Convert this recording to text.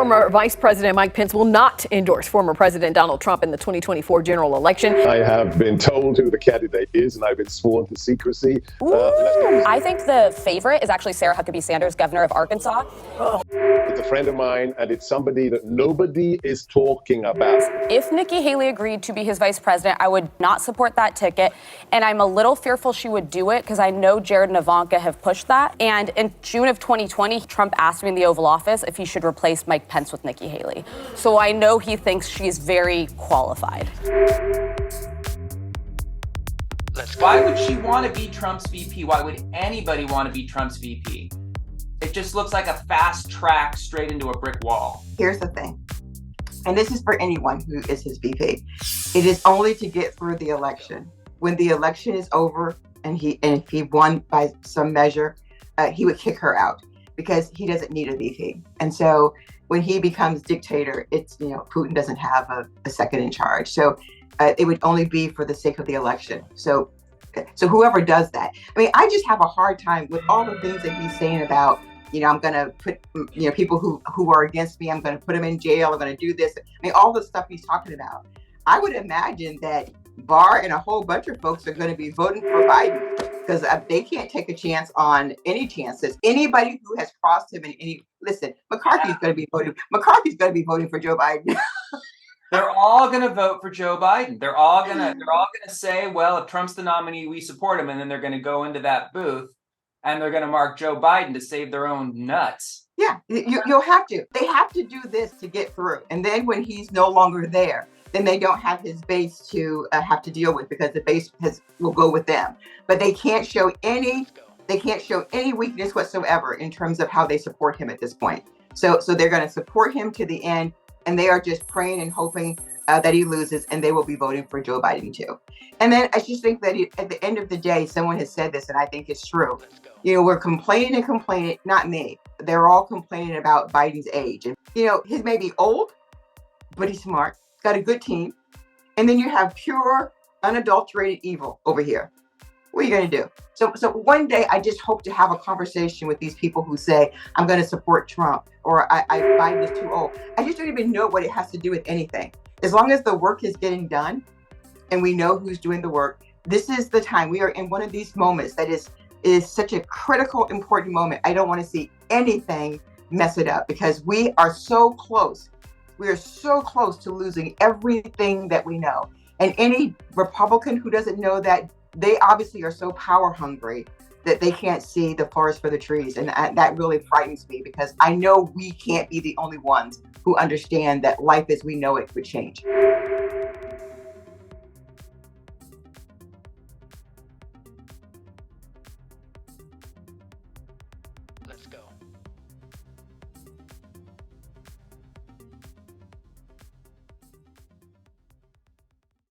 Former Vice President Mike Pence will not endorse former President Donald Trump in the 2024 general election. I have been told who the candidate is, and I've been sworn to secrecy. I think the favorite is actually Sarah Huckabee Sanders, governor of Arkansas. It's a friend of mine, and it's somebody that nobody is talking about. If Nikki Haley agreed to be his vice president, I would not support that ticket. And I'm a little fearful she would do it because I know Jared and Ivanka have pushed that. And in June of 2020, Trump asked me in the Oval Office if he should replace Mike Pence with Nikki Haley. So I know he thinks she's very qualified. Why would she want to be Trump's VP? Why would anybody want to be Trump's VP? It just looks like a fast track straight into a brick wall. Here's the thing, and this is for anyone who is his VP. It is only to get through the election. When the election is over and if he won by some measure, he would kick her out because he doesn't need a VP. And so when he becomes dictator, it's, Putin doesn't have a second in charge. So it would only be for the sake of the election. So whoever does that, I mean, I just have a hard time with all the things that he's saying about, I'm going to put, people who are against me, I'm going to put them in jail, I'm going to do this. I mean, all the stuff he's talking about. I would imagine that Barr and a whole bunch of folks are going to be voting for Biden because they can't take a chance on any chances. Anybody who has crossed him listen, McCarthy's going to be voting for Joe Biden. They're all going to vote for Joe Biden. They're all going to say, well, if Trump's the nominee, we support him. And then they're going to go into that booth and they're going to mark Joe Biden to save their own nuts. Yeah, you'll have to. They have to do this to get through. And then when he's no longer there, then they don't have his base to have to deal with because the base will go with them. But they can't show any weakness whatsoever in terms of how they support him at this point. So they're going to support him to the end. And they are just praying and hoping that he loses, and they will be voting for Joe Biden too. And then I just think that at the end of the day, someone has said this, and I think it's true. We're complaining, not me. They're all complaining about Biden's age. And, he may be old, but he's smart. He's got a good team. And then you have pure, unadulterated evil over here. What are you going to do? So one day, I just hope to have a conversation with these people who say, I'm going to support Trump or Biden is too old. I just don't even know what it has to do with anything. As long as the work is getting done and we know who's doing the work, this is the time. We are in one of these moments that is such a critical, important moment. I don't want to see anything mess it up because we are so close. We are so close to losing everything that we know. And any Republican who doesn't know that, they obviously are so power hungry that they can't see the forest for the trees. And that really frightens me because I know we can't be the only ones who understand that life as we know it could change. Let's go.